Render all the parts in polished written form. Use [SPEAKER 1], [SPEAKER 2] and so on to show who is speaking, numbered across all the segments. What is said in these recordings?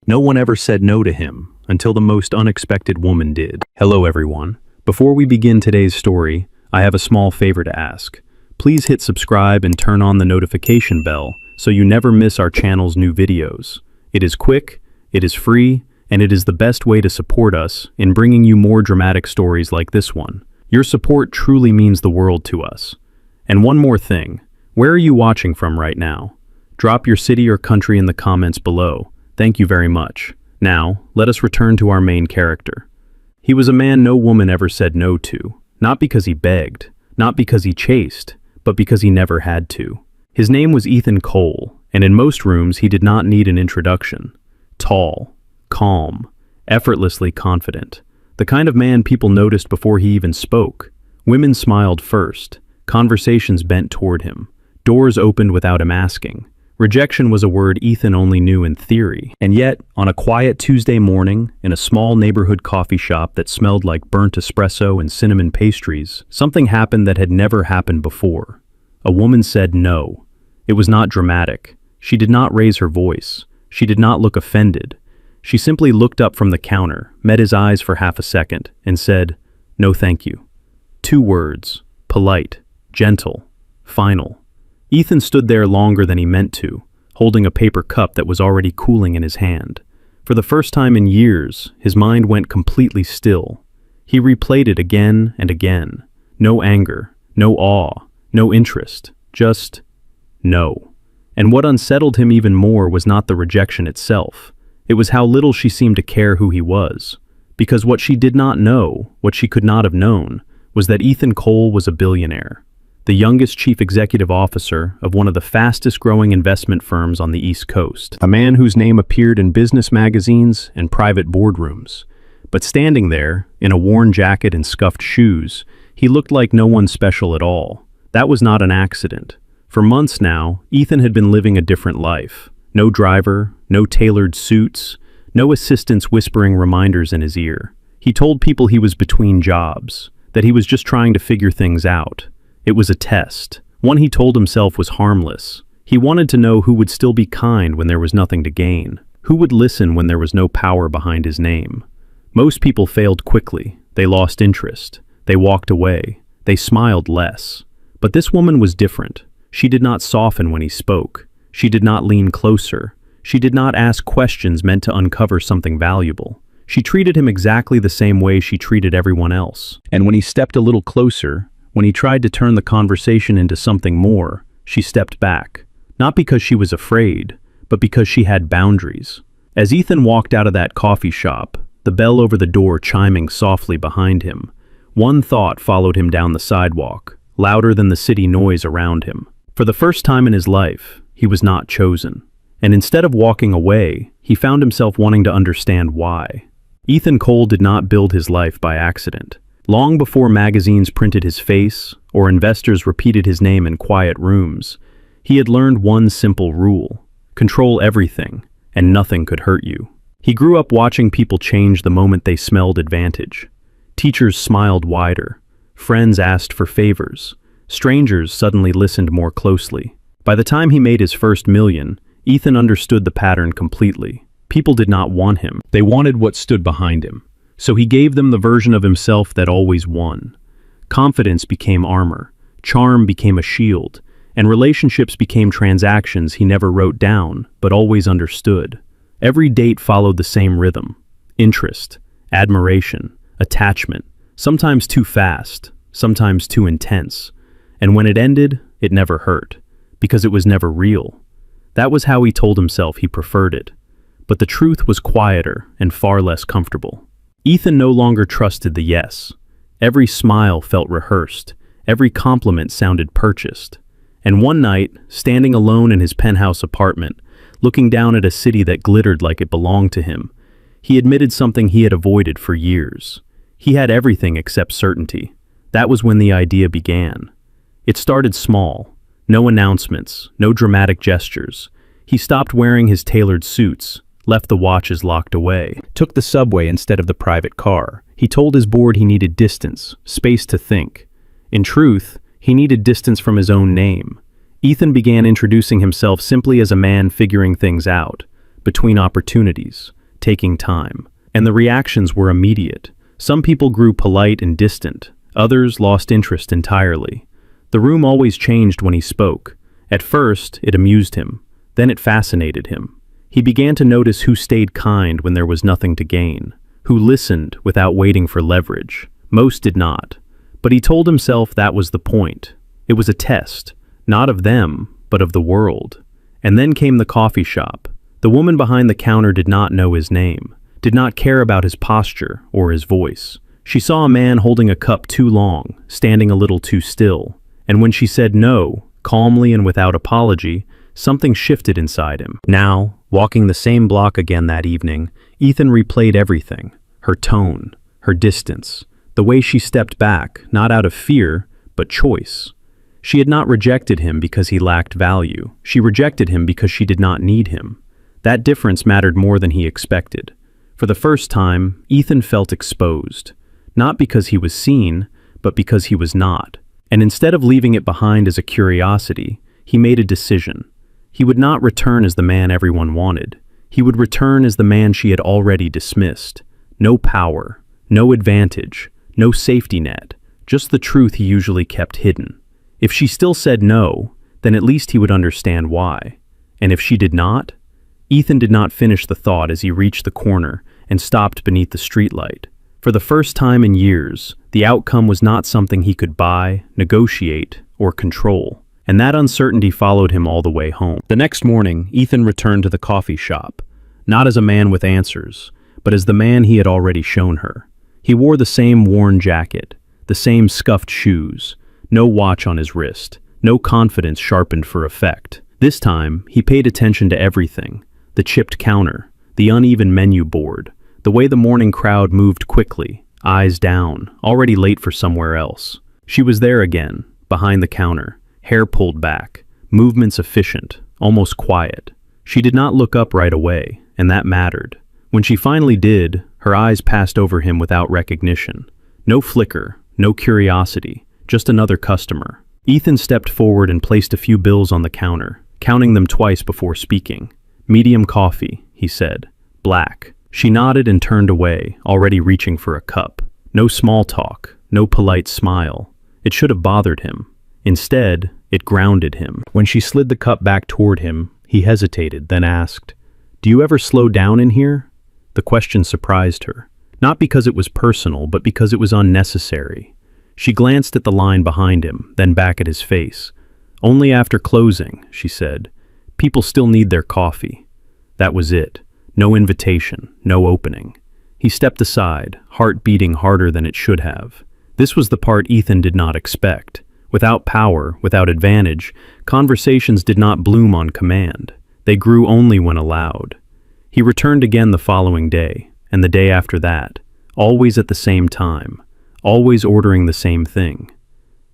[SPEAKER 1] No one ever said no to him until the most unexpected woman did. Hello everyone. Before we begin today's story, I have a small favor to ask. Please hit subscribe and turn on the notification bell so you never miss our channel's new videos. It is quick, it is free, and it is the best way to support us in bringing you more dramatic stories like this one. Your support truly means the world to us. And one more thing, where are you watching from right now? Drop your city or country in the comments below. Thank you very much. Now, let us return to our main character. He was a man no woman ever said no to, not because he begged, not because he chased, but because he never had to. His name was Ethan Cole, and in most rooms he did not need an introduction. Tall, calm, effortlessly confident. The kind of man people noticed before he even spoke. Women smiled first. Conversations bent toward him. Doors opened without him asking. Rejection was a word Ethan only knew in theory. And yet, on a quiet Tuesday morning, in a small neighborhood coffee shop that smelled like burnt espresso and cinnamon pastries, something happened that had never happened before. A woman said no. It was not dramatic. She did not raise her voice. She did not look offended. She simply looked up from the counter, met his eyes for half a second, and said, "No thank you." 2 words. Polite, gentle, final. Ethan stood there longer than he meant to, holding a paper cup that was already cooling in his hand. For the first time in years, his mind went completely still. He replayed it again and again. No anger, no awe, no interest, just no. And what unsettled him even more was not the rejection itself. It was how little she seemed to care who he was. Because what she did not know, what she could not have known, was that Ethan Cole was a billionaire. The youngest chief executive officer of one of the fastest-growing investment firms on the East Coast. A man whose name appeared in business magazines and private boardrooms. But standing there, in a worn jacket and scuffed shoes, he looked like no one special at all. That was not an accident. For months now, Ethan had been living a different life. No driver, no tailored suits, no assistants whispering reminders in his ear. He told people he was between jobs, that he was just trying to figure things out. It was a test, one he told himself was harmless. He wanted to know who would still be kind when there was nothing to gain, who would listen when there was no power behind his name. Most people failed quickly. They lost interest. They walked away. They smiled less. But this woman was different. She did not soften when he spoke. She did not lean closer. She did not ask questions meant to uncover something valuable. She treated him exactly the same way she treated everyone else. And when he stepped a little closer, when he tried to turn the conversation into something more, she stepped back. Not because she was afraid, but because she had boundaries. As Ethan walked out of that coffee shop, the bell over the door chiming softly behind him, one thought followed him down the sidewalk, louder than the city noise around him. For the first time in his life, he was not chosen. And instead of walking away, he found himself wanting to understand why. Ethan Cole did not build his life by accident. Long before magazines printed his face or investors repeated his name in quiet rooms, he had learned one simple rule: control everything, and nothing could hurt you. He grew up watching people change the moment they smelled advantage. Teachers smiled wider. Friends asked for favors. Strangers suddenly listened more closely. By the time he made his first million, Ethan understood the pattern completely. People did not want him. They wanted what stood behind him. So he gave them the version of himself that always won. Confidence became armor, charm became a shield, and relationships became transactions he never wrote down, but always understood. Every date followed the same rhythm: interest, admiration, attachment, sometimes too fast, sometimes too intense. And when it ended, it never hurt, because it was never real. That was how he told himself he preferred it. But the truth was quieter and far less comfortable. Ethan no longer trusted the yes. Every smile felt rehearsed. Every compliment sounded purchased. And one night, standing alone in his penthouse apartment, looking down at a city that glittered like it belonged to him, he admitted something he had avoided for years. He had everything except certainty. That was when the idea began. It started small. No announcements, no dramatic gestures. He stopped wearing his tailored suits, left the watches locked away, took the subway instead of the private car. He told his board he needed distance, space to think. In truth, he needed distance from his own name. Ethan began introducing himself simply as a man figuring things out, between opportunities, taking time. And the reactions were immediate. Some people grew polite and distant, others lost interest entirely. The room always changed when he spoke. At first, it amused him, then it fascinated him. He began to notice who stayed kind when there was nothing to gain, who listened without waiting for leverage. Most did not. But he told himself that was the point. It was a test, not of them, but of the world. And then came the coffee shop. The woman behind the counter did not know his name, did not care about his posture or his voice. She saw a man holding a cup too long, standing a little too still. And when she said no, calmly and without apology, something shifted inside him. Now, walking the same block again that evening, Ethan replayed everything. Her tone, her distance, the way she stepped back, not out of fear, but choice. She had not rejected him because he lacked value. She rejected him because she did not need him. That difference mattered more than he expected. For the first time, Ethan felt exposed. Not because he was seen, but because he was not. And instead of leaving it behind as a curiosity, he made a decision. He would not return as the man everyone wanted. He would return as the man she had already dismissed. No power, no advantage, no safety net, just the truth he usually kept hidden. If she still said no, then at least he would understand why. And if she did not? Ethan did not finish the thought as he reached the corner and stopped beneath the streetlight. For the first time in years, the outcome was not something he could buy, negotiate, or control. And that uncertainty followed him all the way home. The next morning, Ethan returned to the coffee shop, not as a man with answers, but as the man he had already shown her. He wore the same worn jacket, the same scuffed shoes, no watch on his wrist, no confidence sharpened for effect. This time, he paid attention to everything: the chipped counter, the uneven menu board, the way the morning crowd moved quickly, eyes down, already late for somewhere else. She was there again, behind the counter, hair pulled back, movements efficient, almost quiet. She did not look up right away, and that mattered. When she finally did, her eyes passed over him without recognition. No flicker, no curiosity, just another customer. Ethan stepped forward and placed a few bills on the counter, counting them twice before speaking. "Medium coffee," he said. "Black." She nodded and turned away, already reaching for a cup. No small talk, no polite smile. It should have bothered him. Instead, it grounded him. When she slid the cup back toward him, he hesitated, then asked, "Do you ever slow down in here?" The question surprised her, not because it was personal, but because it was unnecessary. She glanced at the line behind him, then back at his face. "Only after closing," she said. "People still need their coffee." That was it. No invitation, no opening. He stepped aside, heart beating harder than it should have. This was the part Ethan did not expect. Without power, without advantage, conversations did not bloom on command. They grew only when allowed. He returned again the following day, and the day after that, always at the same time, always ordering the same thing.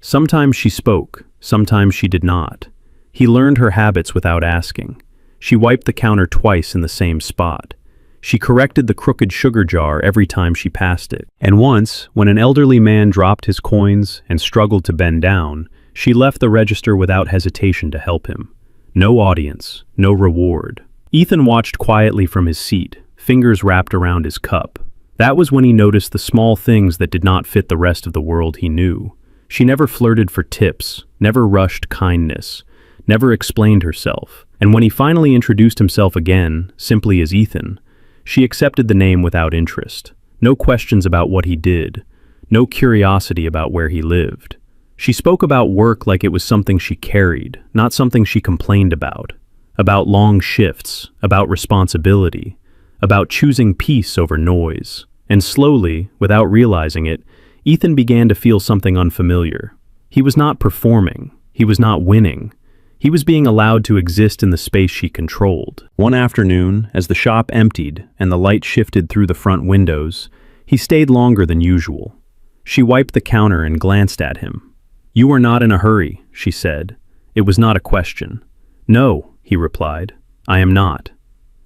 [SPEAKER 1] Sometimes she spoke, sometimes she did not. He learned her habits without asking. She wiped the counter twice in the same spot. She corrected the crooked sugar jar every time she passed it. And once, when an elderly man dropped his coins and struggled to bend down, she left the register without hesitation to help him. No audience, no reward. Ethan watched quietly from his seat, fingers wrapped around his cup. That was when he noticed the small things that did not fit the rest of the world he knew. She never flirted for tips, never rushed kindness, never explained herself. And when he finally introduced himself again, simply as Ethan, she accepted the name without interest. No questions about what he did, no curiosity about where he lived. She spoke about work like it was something she carried, not something she complained about long shifts, about responsibility, about choosing peace over noise. And slowly, without realizing it, Ethan began to feel something unfamiliar. He was not performing, he was not winning. He was being allowed to exist in the space she controlled. One afternoon, as the shop emptied and the light shifted through the front windows, he stayed longer than usual. She wiped the counter and glanced at him. "You are not in a hurry," she said. It was not a question. "No," he replied. "I am not."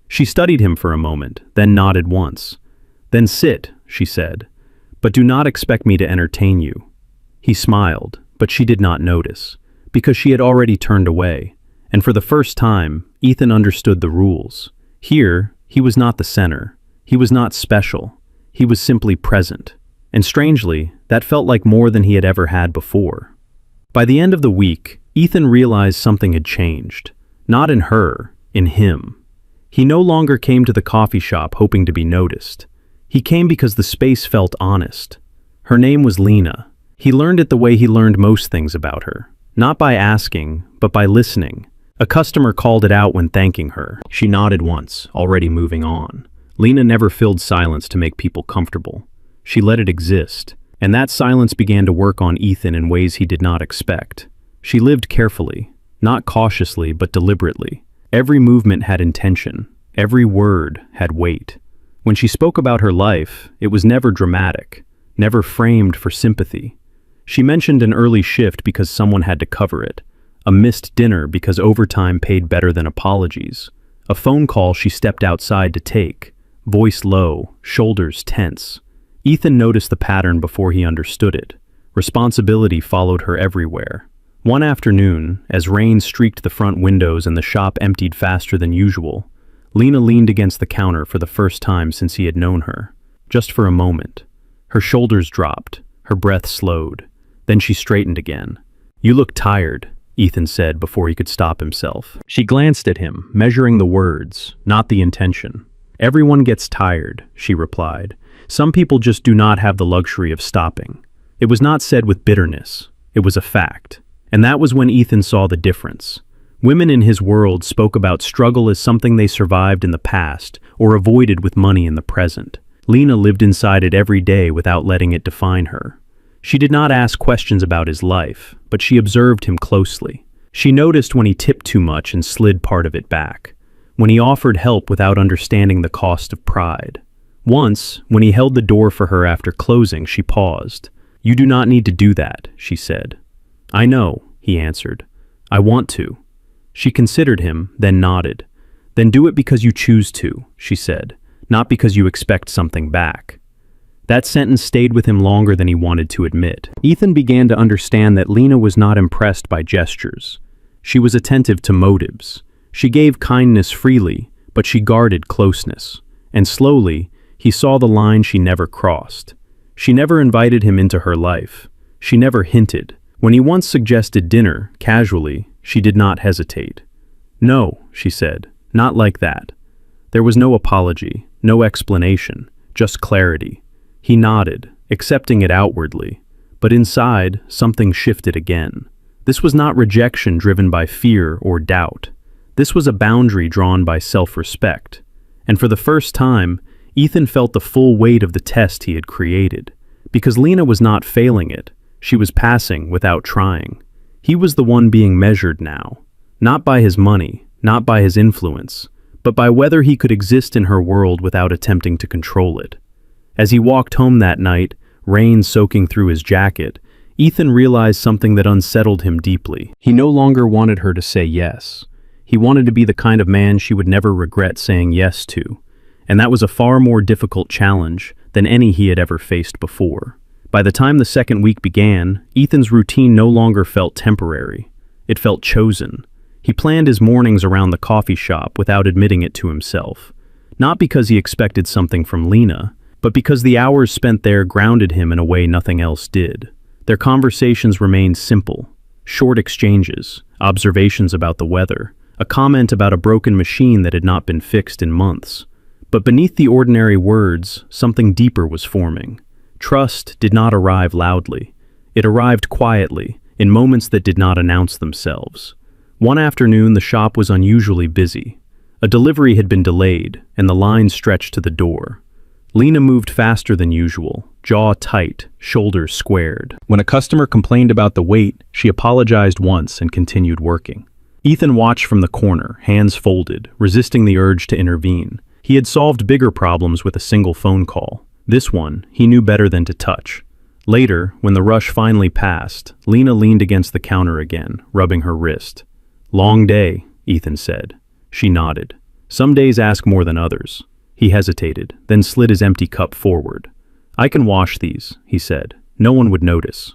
[SPEAKER 1] She studied him for a moment, then nodded once. "Then sit," she said. "But do not expect me to entertain you." He smiled, but she did not notice, because she had already turned away, and for the first time, Ethan understood the rules. Here, he was not the center. He was not special. He was simply present. And strangely, that felt like more than he had ever had before. By the end of the week, Ethan realized something had changed. Not in her, in him. He no longer came to the coffee shop hoping to be noticed. He came because the space felt honest. Her name was Lena. He learned it the way he learned most things about her. Not by asking, but by listening. A customer called it out when thanking her. She nodded once, already moving on. Lena never filled silence to make people comfortable. She let it exist, and that silence began to work on Ethan in ways he did not expect. She lived carefully, not cautiously but deliberately. Every movement had intention. Every word had weight. When she spoke about her life, it was never dramatic, never framed for sympathy. She mentioned an early shift because someone had to cover it, a missed dinner because overtime paid better than apologies, a phone call she stepped outside to take, voice low, shoulders tense. Ethan noticed the pattern before he understood it. Responsibility followed her everywhere. One afternoon, as rain streaked the front windows and the shop emptied faster than usual, Lena leaned against the counter for the first time since he had known her. Just for a moment. Her shoulders dropped, her breath slowed. Then she straightened again. "You look tired," Ethan said before he could stop himself. She glanced at him, measuring the words, not the intention. "Everyone gets tired," she replied. "Some people just do not have the luxury of stopping." It was not said with bitterness. It was a fact. And that was when Ethan saw the difference. Women in his world spoke about struggle as something they survived in the past or avoided with money in the present. Lena lived inside it every day without letting it define her. She did not ask questions about his life, but she observed him closely. She noticed when he tipped too much and slid part of it back, when he offered help without understanding the cost of pride. Once, when he held the door for her after closing, she paused. "You do not need to do that," she said. "I know," he answered. "I want to." She considered him, then nodded. "Then do it because you choose to," she said, "not because you expect something back." That sentence stayed with him longer than he wanted to admit. Ethan began to understand that Lena was not impressed by gestures. She was attentive to motives. She gave kindness freely, but she guarded closeness. And slowly, he saw the line she never crossed. She never invited him into her life. She never hinted. When he once suggested dinner, casually, she did not hesitate. "No," she said, "not like that." There was no apology, no explanation, just clarity. He nodded, accepting it outwardly. But inside, something shifted again. This was not rejection driven by fear or doubt. This was a boundary drawn by self-respect. And for the first time, Ethan felt the full weight of the test he had created. Because Lena was not failing it. She was passing without trying. He was the one being measured now. Not by his money, not by his influence, but by whether he could exist in her world without attempting to control it. As he walked home that night, rain soaking through his jacket, Ethan realized something that unsettled him deeply. He no longer wanted her to say yes. He wanted to be the kind of man she would never regret saying yes to. And that was a far more difficult challenge than any he had ever faced before. By the time the second week began, Ethan's routine no longer felt temporary. It felt chosen. He planned his mornings around the coffee shop without admitting it to himself. Not because he expected something from Lena, but because the hours spent there grounded him in a way nothing else did. Their conversations remained simple. Short exchanges, observations about the weather, a comment about a broken machine that had not been fixed in months. But beneath the ordinary words, something deeper was forming. Trust did not arrive loudly. It arrived quietly, in moments that did not announce themselves. One afternoon, the shop was unusually busy. A delivery had been delayed, and the line stretched to the door. Lena moved faster than usual, jaw tight, shoulders squared. When a customer complained about the wait, she apologized once and continued working. Ethan watched from the corner, hands folded, resisting the urge to intervene. He had solved bigger problems with a single phone call. This one, he knew better than to touch. Later, when the rush finally passed, Lena leaned against the counter again, rubbing her wrist. "Long day," Ethan said. She nodded. "Some days ask more than others." He hesitated, then slid his empty cup forward. "I can wash these," he said. "No one would notice."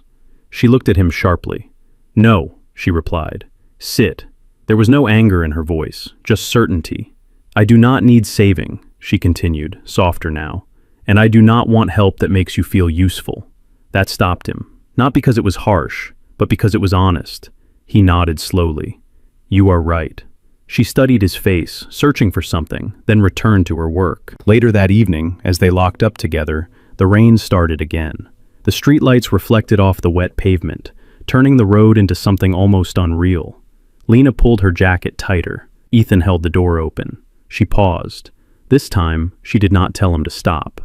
[SPEAKER 1] She looked at him sharply. "No," she replied. "Sit." There was no anger in her voice, just certainty. I do not need saving, she continued, softer now. And I do not want help that makes you feel useful. That stopped him, not because it was harsh, but because it was honest. He nodded slowly. You are right. She studied his face, searching for something, then returned to her work. Later that evening, as they locked up together, the rain started again. The streetlights reflected off the wet pavement, turning the road into something almost unreal. Lena pulled her jacket tighter. Ethan held the door open. She paused. This time, she did not tell him to stop.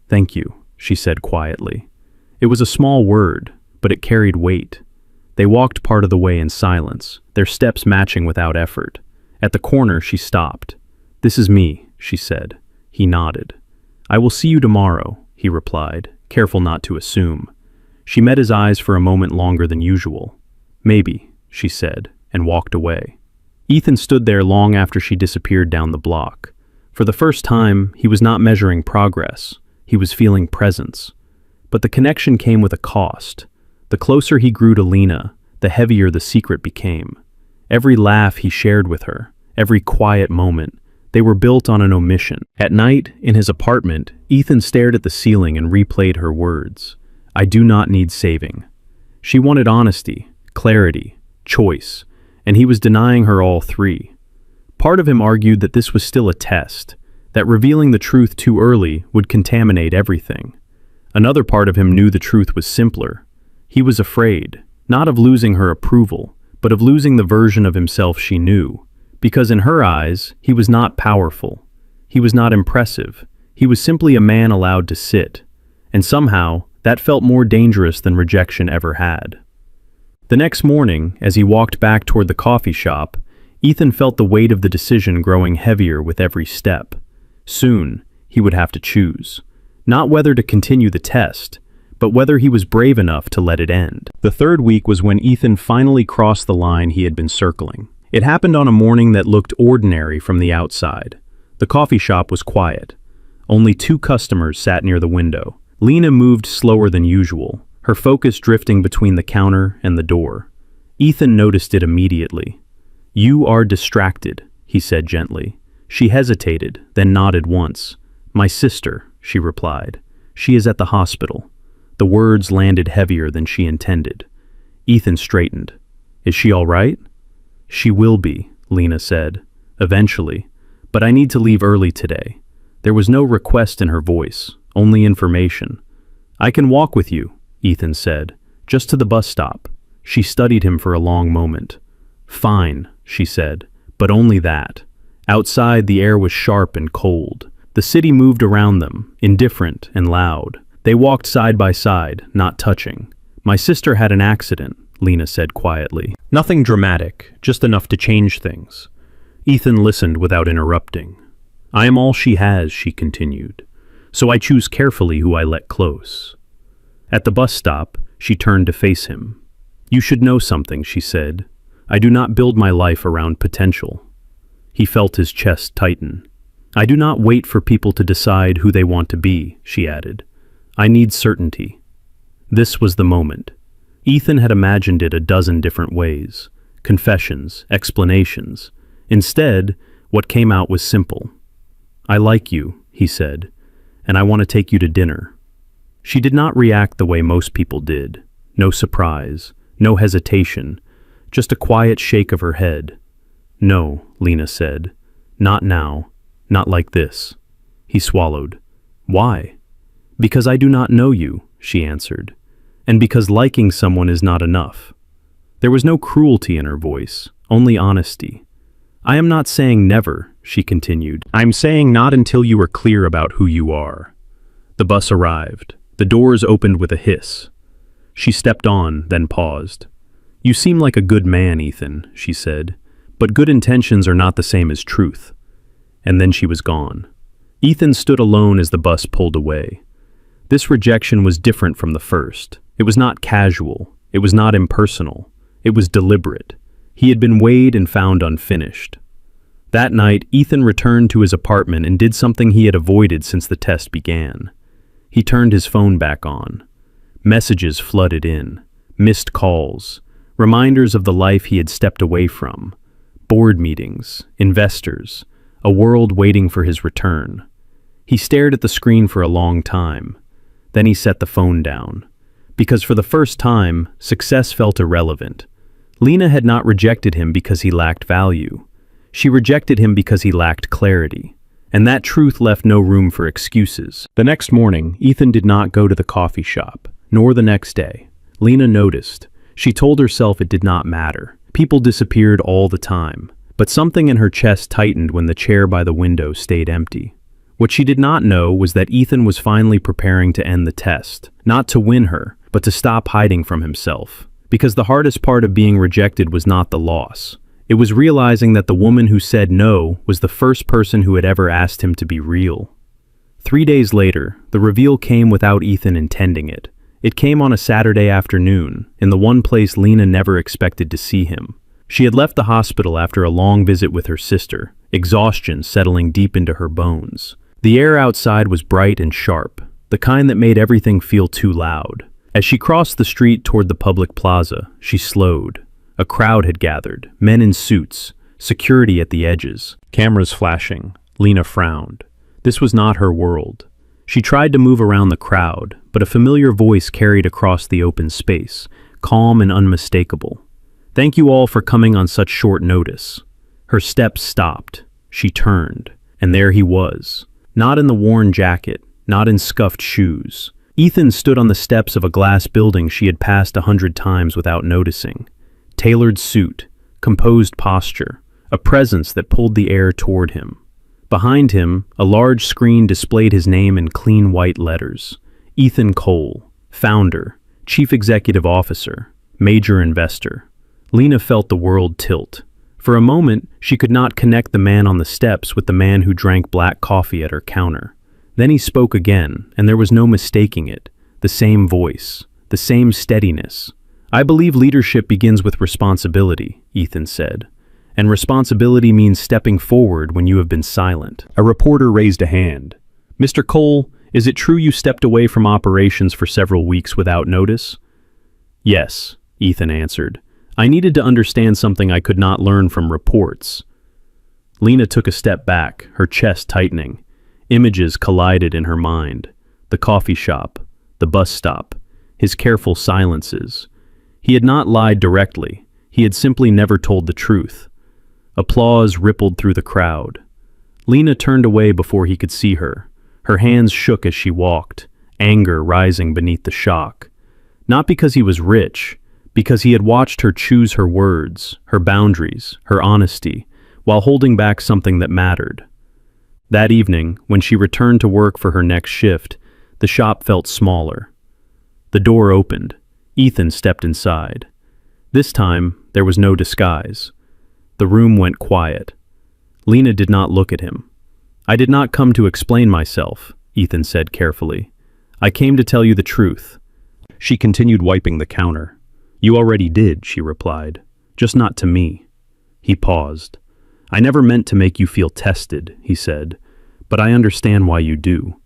[SPEAKER 1] Thank you, she said quietly. It was a small word, but it carried weight. They walked part of the way in silence, their steps matching without effort. At the corner, she stopped. This is me, she said. He nodded. I will see you tomorrow, he replied, careful not to assume. She met his eyes for a moment longer than usual. Maybe, she said, and walked away. Ethan stood there long after she disappeared down the block. For the first time, he was not measuring progress. He was feeling presence. But the connection came with a cost. The closer he grew to Lena, the heavier the secret became. Every laugh he shared with her, every quiet moment, they were built on an omission. At night, in his apartment, Ethan stared at the ceiling and replayed her words. I do not need saving. She wanted honesty, clarity, choice, and he was denying her all three. Part of him argued that this was still a test, that revealing the truth too early would contaminate everything. Another part of him knew the truth was simpler. He was afraid, not of losing her approval, but of losing the version of himself she knew. Because in her eyes, he was not powerful. He was not impressive. He was simply a man allowed to sit. And somehow, that felt more dangerous than rejection ever had. The next morning, as he walked back toward the coffee shop, Ethan felt the weight of the decision growing heavier with every step. Soon, he would have to choose. Not whether to continue the test, but whether he was brave enough to let it end. The third week was when Ethan finally crossed the line he had been circling. It happened on a morning that looked ordinary from the outside. The coffee shop was quiet. Only 2 customers sat near the window. Lena moved slower than usual, her focus drifting between the counter and the door. Ethan noticed it immediately. You are distracted, he said gently. She hesitated, then nodded once. My sister, she replied. She is at the hospital. The words landed heavier than she intended. Ethan straightened. Is she all right? She will be, Lena said. Eventually. But I need to leave early today. There was no request in her voice, only information. I can walk with you, Ethan said, just to the bus stop. She studied him for a long moment. Fine, she said, but only that. Outside, the air was sharp and cold. The city moved around them, indifferent and loud. They walked side by side, not touching. My sister had an accident, Lena said quietly. Nothing dramatic, just enough to change things. Ethan listened without interrupting. I am all she has, she continued. So I choose carefully who I let close. At the bus stop, she turned to face him. You should know something, she said. I do not build my life around potential. He felt his chest tighten. I do not wait for people to decide who they want to be, she added. I need certainty. This was the moment. Ethan had imagined it a dozen different ways. Confessions, explanations. Instead, what came out was simple. I like you, he said, and I want to take you to dinner. She did not react the way most people did. No surprise, no hesitation, just a quiet shake of her head. No, Lena said. Not now. Not like this. He swallowed. Why? Because I do not know you, she answered. And because liking someone is not enough. There was no cruelty in her voice, only honesty. I am not saying never, she continued. I'm saying not until you are clear about who you are. The bus arrived. The doors opened with a hiss. She stepped on, then paused. You seem like a good man, Ethan, she said, but good intentions are not the same as truth. And then she was gone. Ethan stood alone as the bus pulled away. This rejection was different from the first. It was not casual. It was not impersonal. It was deliberate. He had been weighed and found unfinished. That night, Ethan returned to his apartment and did something he had avoided since the test began. He turned his phone back on. Messages flooded in. Missed calls. Reminders of the life he had stepped away from. Board meetings. Investors. a world waiting for his return. He stared at the screen for a long time. Then he set the phone down. Because for the first time, success felt irrelevant. Lena had not rejected him because he lacked value. She rejected him because he lacked clarity. And that truth left no room for excuses. The next morning, Ethan did not go to the coffee shop, nor the next day. Lena noticed. She told herself it did not matter. People disappeared all the time. But something in her chest tightened when the chair by the window stayed empty. What she did not know was that Ethan was finally preparing to end the test, not to win her, but to stop hiding from himself. Because the hardest part of being rejected was not the loss. It was realizing that the woman who said no was the first person who had ever asked him to be real. 3 days later, the reveal came without Ethan intending it. It came on a Saturday afternoon, in the one place Lena never expected to see him. She had left the hospital after a long visit with her sister, exhaustion settling deep into her bones. The air outside was bright and sharp, the kind that made everything feel too loud. As she crossed the street toward the public plaza, she slowed. A crowd had gathered, men in suits, security at the edges. Cameras flashing. Lena frowned. This was not her world. She tried to move around the crowd, but a familiar voice carried across the open space, calm and unmistakable. "Thank you all for coming on such short notice." Her steps stopped. She turned, and there he was. Not in the worn jacket, not in scuffed shoes. Ethan stood on the steps of a glass building she had passed 100 times without noticing. Tailored suit, composed posture, a presence that pulled the air toward him. Behind him, a large screen displayed his name in clean white letters. Ethan Cole, founder, chief executive officer, major investor. Lena felt the world tilt. For a moment, she could not connect the man on the steps with the man who drank black coffee at her counter. Then he spoke again, and there was no mistaking it. The same voice, the same steadiness. "I believe leadership begins with responsibility," Ethan said. "And responsibility means stepping forward when you have been silent." A reporter raised a hand. "Mr. Cole, is it true you stepped away from operations for several weeks without notice?" "Yes," Ethan answered. "I needed to understand something I could not learn from reports." Lena took a step back, her chest tightening. Images collided in her mind. The coffee shop, the bus stop, his careful silences. He had not lied directly. He had simply never told the truth. Applause rippled through the crowd. Lena turned away before he could see her. Her hands shook as she walked, anger rising beneath the shock. Not because he was rich, because he had watched her choose her words, her boundaries, her honesty, while holding back something that mattered. That evening, when she returned to work for her next shift, the shop felt smaller. The door opened. Ethan stepped inside. This time, there was no disguise. The room went quiet. Lena did not look at him. "I did not come to explain myself," Ethan said carefully. "I came to tell you the truth." She continued wiping the counter. "You already did," she replied. "Just not to me." He paused. "I never meant to make you feel tested," he said, "but I understand why you do."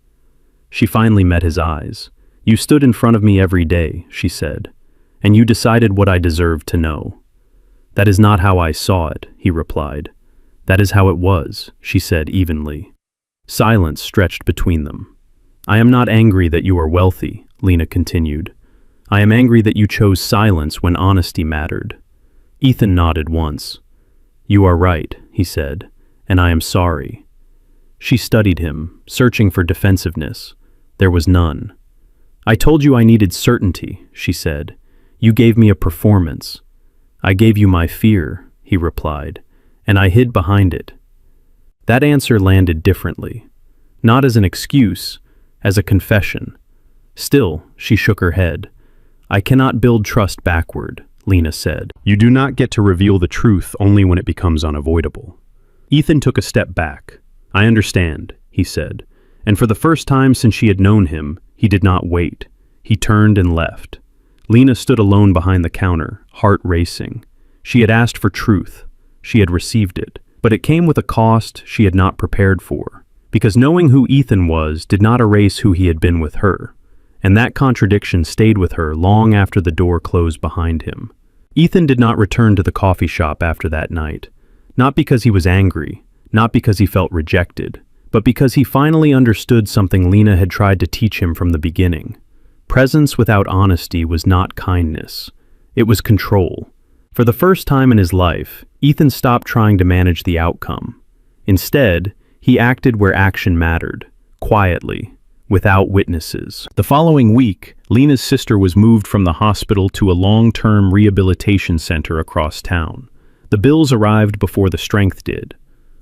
[SPEAKER 1] She finally met his eyes. "You stood in front of me every day," she said, "and you decided what I deserved to know." "That is not how I saw it," he replied. "That is how it was," she said evenly. Silence stretched between them. "I am not angry that you are wealthy," Lena continued. "I am angry that you chose silence when honesty mattered." Ethan nodded once. "You are right," he said, "and I am sorry." She studied him, searching for defensiveness. There was none. "I told you I needed certainty," she said. "You gave me a performance." "I gave you my fear," he replied, "and I hid behind it." That answer landed differently. Not as an excuse, as a confession. Still, she shook her head. "I cannot build trust backward," Lena said. "You do not get to reveal the truth only when it becomes unavoidable." Ethan took a step back. "I understand," he said, and for the first time since she had known him, he did not wait. He turned and left. Lena stood alone behind the counter, heart racing. She had asked for truth. She had received it, but it came with a cost she had not prepared for, because knowing who Ethan was did not erase who he had been with her. And that contradiction stayed with her long after the door closed behind him. Ethan did not return to the coffee shop after that night, not because he was angry, not because he felt rejected, but because he finally understood something Lena had tried to teach him from the beginning. Presence without honesty was not kindness. It was control. For the first time in his life, Ethan stopped trying to manage the outcome. Instead, he acted where action mattered, quietly, without witnesses. The following week, Lena's sister was moved from the hospital to a long-term rehabilitation center across town. The bills arrived before the strength did.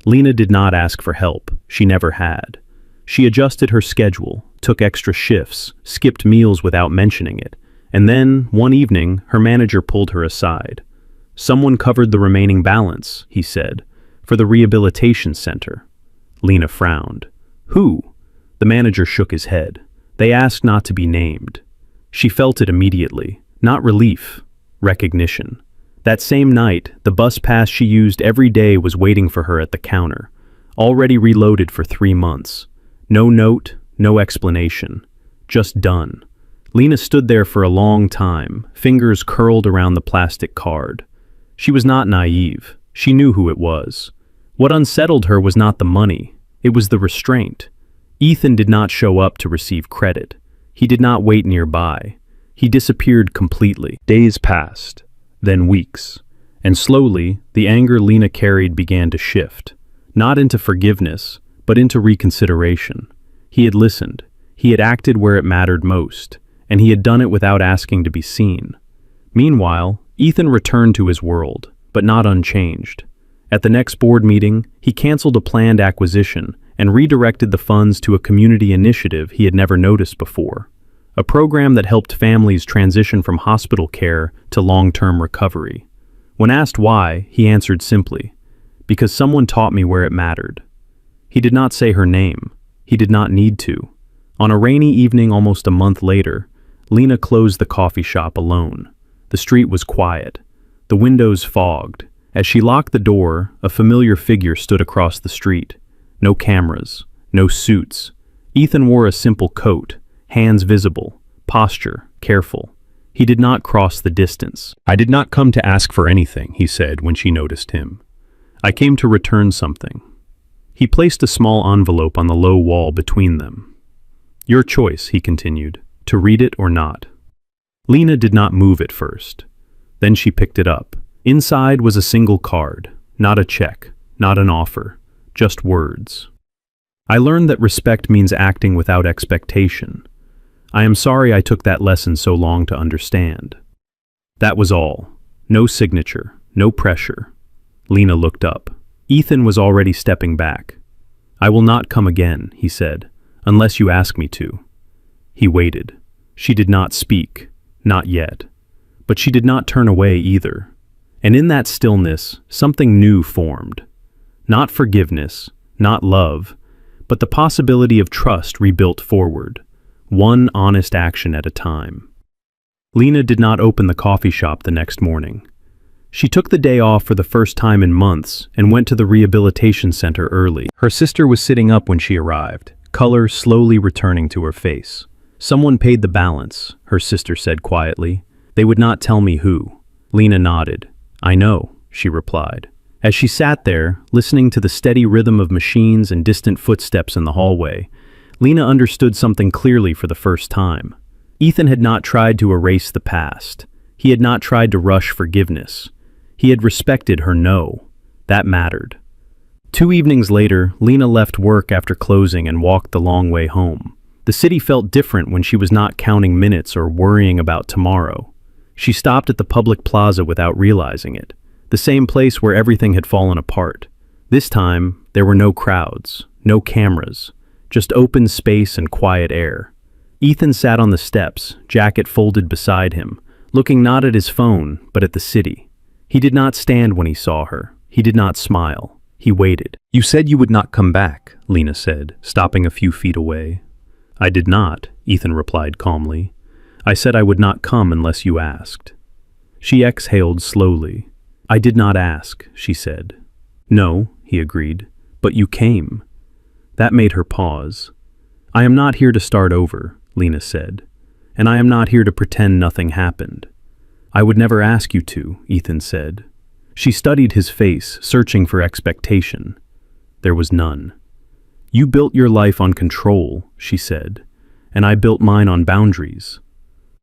[SPEAKER 1] Lena did not ask for help. She never had. She adjusted her schedule, took extra shifts, skipped meals without mentioning it, and then, one evening, her manager pulled her aside. "Someone covered the remaining balance," he said, "for the rehabilitation center." Lena frowned. "Who?" The manager shook his head. "They asked not to be named." She felt it immediately. Not relief, recognition. That same night, the bus pass she used every day was waiting for her at the counter, already reloaded for 3 months. No note, no explanation. Just done. Lena stood there for a long time, fingers curled around the plastic card. She was not naive. She knew who it was. What unsettled her was not the money. It was the restraint. Ethan did not show up to receive credit. He did not wait nearby. He disappeared completely. Days passed, then weeks, and slowly, the anger Lena carried began to shift, not into forgiveness, but into reconsideration. He had listened. He had acted where it mattered most, and he had done it without asking to be seen. Meanwhile, Ethan returned to his world, but not unchanged. At the next board meeting, he canceled a planned acquisition and redirected the funds to a community initiative he had never noticed before, a program that helped families transition from hospital care to long-term recovery. When asked why, he answered simply, "Because someone taught me where it mattered." He did not say her name. He did not need to. On a rainy evening almost a month later, Lena closed the coffee shop alone. The street was quiet, the windows fogged. As she locked the door, a familiar figure stood across the street. No cameras, no suits. Ethan wore a simple coat, hands visible, posture careful. He did not cross the distance. "I did not come to ask for anything," he said when she noticed him. "I came to return something." He placed a small envelope on the low wall between them. "Your choice," he continued, "to read it or not." Lena did not move at first. Then she picked it up. Inside was a single card, not a check, not an offer, just words. "I learned that respect means acting without expectation. I am sorry I took that lesson so long to understand." That was all. No signature, no pressure. Lena looked up. Ethan was already stepping back. "I will not come again," he said, "unless you ask me to." He waited. She did not speak, not yet. But she did not turn away either. And in that stillness, something new formed. Not forgiveness, not love, but the possibility of trust rebuilt forward, one honest action at a time. Lena did not open the coffee shop the next morning. She took the day off for the first time in months and went to the rehabilitation center early. Her sister was sitting up when she arrived, color slowly returning to her face. "Someone paid the balance," her sister said quietly. "They would not tell me who." Lena nodded. "I know," she replied. As she sat there, listening to the steady rhythm of machines and distant footsteps in the hallway, Lena understood something clearly for the first time. Ethan had not tried to erase the past. He had not tried to rush forgiveness. He had respected her no. That mattered. 2 evenings later, Lena left work after closing and walked the long way home. The city felt different when she was not counting minutes or worrying about tomorrow. She stopped at the public plaza without realizing it, the same place where everything had fallen apart. This time, there were no crowds, no cameras, just open space and quiet air. Ethan sat on the steps, jacket folded beside him, looking not at his phone, but at the city. He did not stand when he saw her. He did not smile. He waited. "You said you would not come back," Lena said, stopping a few feet away. "I did not," Ethan replied calmly. "I said I would not come unless you asked." She exhaled slowly. "I did not ask," she said. "No," he agreed, "but you came." That made her pause. "I am not here to start over," Lena said, "and I am not here to pretend nothing happened." "I would never ask you to," Ethan said. She studied his face, searching for expectation. There was none. "You built your life on control," she said, "and I built mine on boundaries."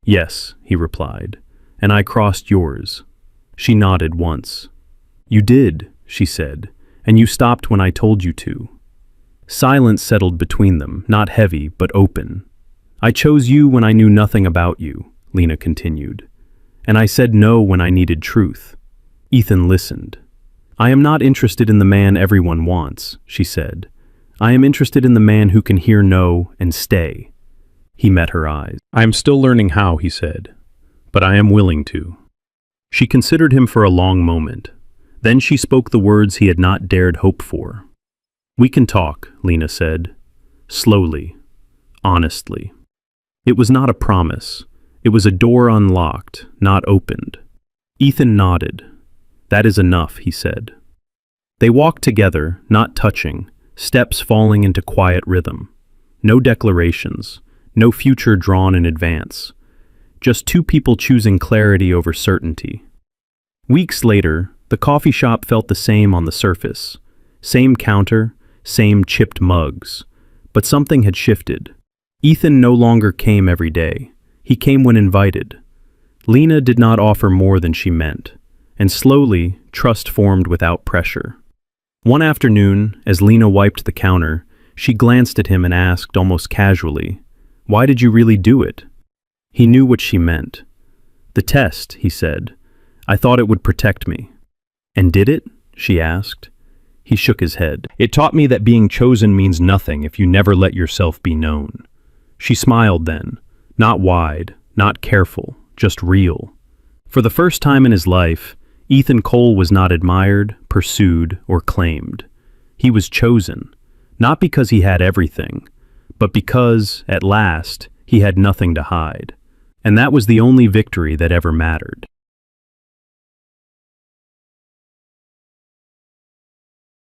[SPEAKER 1] "Yes," he replied, "and I crossed yours." She nodded once. "You did," she said, "and you stopped when I told you to." Silence settled between them, not heavy, but open. "I chose you when I knew nothing about you," Lena continued. "And I said no when I needed truth." Ethan listened. "I am not interested in the man everyone wants," she said. "I am interested in the man who can hear no and stay." He met her eyes. "I am still learning how," he said, "but I am willing to." She considered him for a long moment. Then she spoke the words he had not dared hope for. "We can talk," Lena said. Slowly, honestly. It was not a promise. It was a door unlocked, not opened. Ethan nodded. "That is enough," he said. They walked together, not touching, steps falling into quiet rhythm. No declarations, no future drawn in advance. Just two people choosing clarity over certainty. Weeks later, the coffee shop felt the same on the surface. Same counter, same chipped mugs. But something had shifted. Ethan no longer came every day. He came when invited. Lena did not offer more than she meant. And slowly, trust formed without pressure. One afternoon, as Lena wiped the counter, she glanced at him and asked almost casually, "Why did you really do it?" He knew what she meant. "The test," he said. "I thought it would protect me." "And did it?" she asked. He shook his head. "It taught me that being chosen means nothing if you never let yourself be known." She smiled then, not wide, not careful, just real. For the first time in his life, Ethan Cole was not admired, pursued, or claimed. He was chosen, not because he had everything, but because, at last, he had nothing to hide. And that was the only victory that ever mattered.